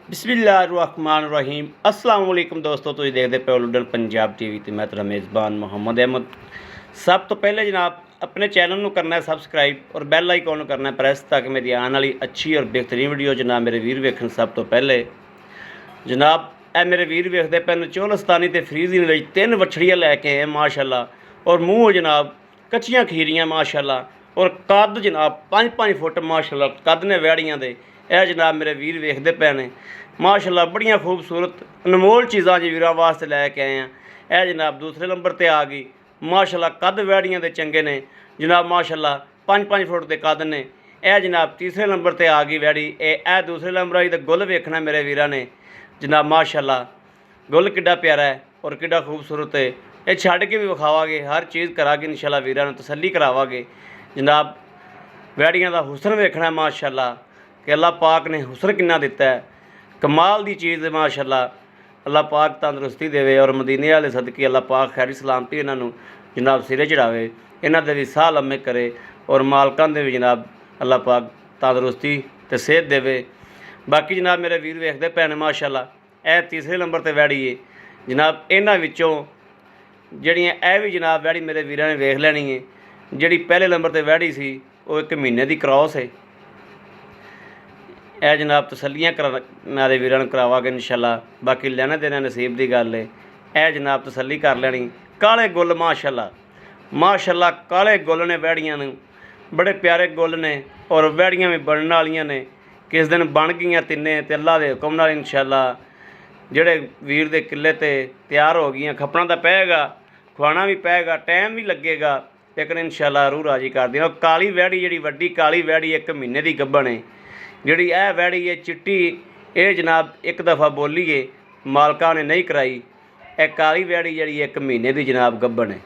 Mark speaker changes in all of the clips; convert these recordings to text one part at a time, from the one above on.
Speaker 1: बिस्मिल्लाहिर्रहमानिर्रहीम अस्सलाम वालेकुम दोस्तों, तुसीं देखदे पे हो लुडन पंजाब टीवी ते मैं तेरा मेज़बान मोहम्मद अहमद। सब तो पहले जनाब अपने चैनल को करना है सबसक्राइब और बैल आइकॉन करना है प्रेस ताकि मेरी आने वाली अच्छी और बेहतरीन वीडियो जनाब मेरे वीर वेखन। सब तो पहले जनाब ए मेरे वीर वेखदे पे चोलस्तानी ते फ्रीज़िंग विच 3 वछड़ियां लैके आए माशाअल्लाह, और मूँह जनाब कच्चियां खीरियां माशाअल्लाह, और कद जनाब 5-5 फुट माशाअल्लाह कद ने वैड़ियां दे। यह जनाब मेरे वीर वेखदे पे ने माशाअल्लाह बड़ियां खूबसूरत अनमोल चीज़ां जी वीरां वास्ते लैके आए हैं। यह जनाब दूसरे नंबर पर आ गई माशाअल्लाह, कद वैड़ियां दे चंगे ने जनाब माशाअल्लाह 5-5 फुट के कद ने। यह जनाब तीसरे नंबर पर आ गई वैड़ी, ए दूसरे नंबर आई तो गुल वेखना मेरे वीरां ने जनाब माशाअल्लाह, गुल किड्डा प्यारा है और किड्डा खूबसूरत है। ये छड़ के भी विखावांगे, हर चीज़ करांगे इंशाअल्लाह, वीरां नूं तसल्ली करावांगे जनाब। वैड़ियां दा हुसन वेखना माशाअल्लाह कि अल्लाह पाक ने हुसन किन्ना दिता है, कमाल दी चीज़ है माशाअल्लाह। अल्लाह पाक तंदुरुस्ती देवे और मदीने वाले सदके अल्लाह पाक खैरी सलामती इन्हों जनाब सिरे चढ़ावे, इन्हों दे भी साह लम्मे करे और मालकां दे भी जनाब अल्लाह पाक तंदुरुस्ती ते सेहत देवे। बाकी जनाब मेरे वीर वेखदे पे ने माशाअल्लाह, यह तीसरे नंबर पर वैड़ी है जनाब। इन्हां विचों जड़ियाँ यह भी जनाब वैड़ी मेरे वीरां ने वेख लैनी है। जिहड़ी पहले नंबर पर वैड़ी सी वो 1 महीने की क्रॉस है। यह जनाब तसलियाँ नारे वीरां करावांगे इंशाअल्लाह। बाकी लैने देने नसीब की गल है। यह जनाब तसली कर लैनी। काले गुल माशाअल्लाह माशाअल्लाह, काले गुल ने वैड़ियां ने, बड़े प्यारे गुल ने और वैड़ियां भी बनने वालियां ने। किस दिन बन गई तिन्ने ते अल्लाह के हुक्म नाल इंशाअल्लाह जेड़े वीर दे किले ते तैयार हो गई। खपना तो पेगा, खुआना भी पेगा, टाइम भी लगेगा, लेकिन इंशाअल्लाह रूह राजी कर देना। काली वैड़ी जी वड्डी काली वैड़ी 1 महीने की गब्बन है। जिहड़ी यह वैड़ी है चिट्टी, ये जनाब एक दफ़ा बोली है मालका ने नहीं कराई। यह काली वैड़ी जी 1 महीने की जनाब गब्बन है।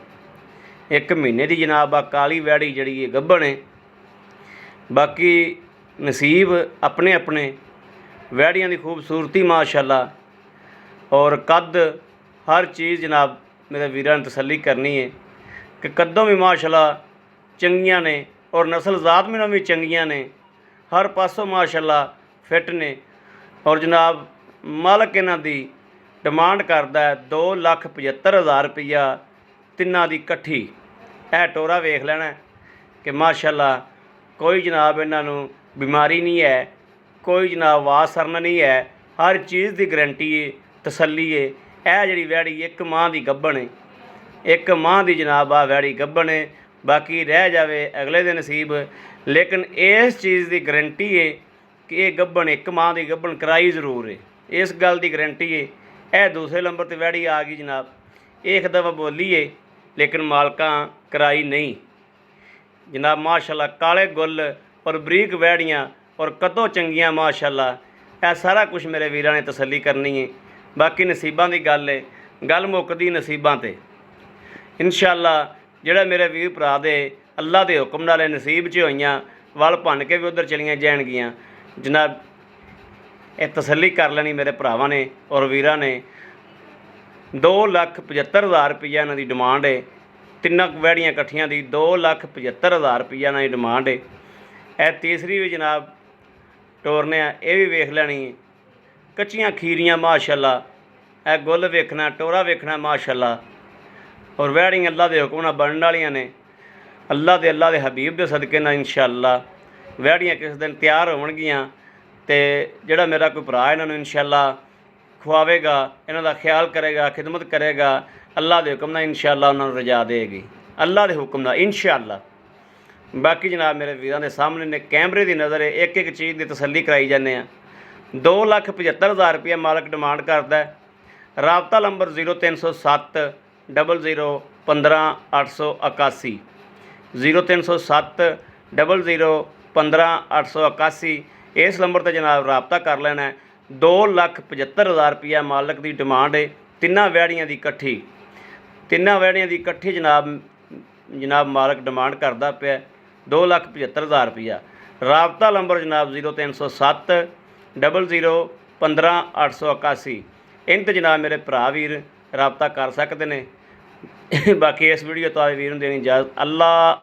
Speaker 1: 1 महीने की जनाब आ काली वैड़ी जी गब्बन है। बाकी नसीब अपने अपने वैड़ियां की खूबसूरती माशाअल्लाह और कद हर चीज़ जनाब मेरे वीरां ने तसल्ली करनी है कि कदों भी माशाअल्लाह चंगियां ने और नस्ल ज़ात में भी चंगियां ने, हर पासों माशाअल्लाह फिट ने। और जनाब मालक इन्हां दी डिमांड करदा है 2,75,000 रुपया तिन्नां दी कट्ठी। यह टोरा वेख लेना कि माशाअल्लाह कोई जनाब इन्हां नूं बीमारी नहीं है, कोई जनाब वासरन नहीं है, हर चीज़ की गारंटी है, तसल्ली है। यह जी वैड़ी 1 माह की गब्बन है, 1 माह की जनाब आ वैड़ी गब्बन है। बाकी रह जाए अगले दिन नसीब, लेकिन इस चीज़ की गारंटी है कि ये गब्बन 1 माह की गब्बन कराई जरूर है, इस गल की गारंटी है। यह दूसरे नंबर पर वैड़ी आ गई जनाब, एक दफ़ा बोली है लेकिन मालका कराई नहीं जनाब माशाअल्लाह। काले गुल और बरीक वैड़ियाँ और कदों चंगियाँ माशाअल्लाह, यह सारा कुछ मेरे वीरां ने तसल्ली करनी है। बाकी नसीबां की गल है, गल मुकदी नसीबां ते इंशाअल्लाह। जिहड़ा मेरे वीर भरा दे अल्लाह के हुक्म नाल नसीब च होइयां, वल भन के भी उधर चलियां जाणगियां जनाब। ये तसल्ली कर लेनी मेरे भरावां ने और वीरां ने। 2,75,000 रुपया इन्हां दी डिमांड है। 3 वैड़ियां कट्ठियां दी 2,75,000 रुपया इन्हां दी डिमांड है। यह तीसरी भी जनाब टोरने ये भी वेख लैनी है। कच्चियां खीरियां माशाअल्लाह, यह गुल वेखना, टोरा वेखना माशाअल्लाह। और वैड़ियां अल्लाह के हुक्म नाल बनने वालियां ने, अल्लाह के हबीब के सदके नाल इंशाअल्लाह। वैड़ियां किस दिन तैयार होवणगियां ते जिहड़ा मेरा कोई भरा इन्हां नूं इंशाअल्लाह खुआवेगा, इन्हां दा ख्याल करेगा, खिदमत करेगा, अल्लाह के हुक्म नाल इंशाअल्लाह उन्हां नूं रजा देगी, अल्लाह के हुक्म नाल इंशाअल्लाह। बाकी जनाब मेरे वीरां दे सामने ने कैमरे की नज़र है, एक एक चीज़ की तसल्ली कराई जाने। 2,75,000 रुपया मालक डिमांड करता है। राबता नंबर 0307 00 15 881 0307 00 15 881। इस नंबर पर जनाब राबता कर लेना है। 2,75,000 रुपया मालक की डिमांड है। 3 वैड़ियां की कट्ठी, 3 वैड़ियां की कट्ठी जनाब मालक डिमांड करता पे 2,75,000 रुपया। राबता नंबर जनाब 0307 00 15 881। इन तो जनाब मेरे भरा वीर राबता कर सकते हैं। बाकी इस वीडियो तो वीर देनी इजाज़त। अल्लाह।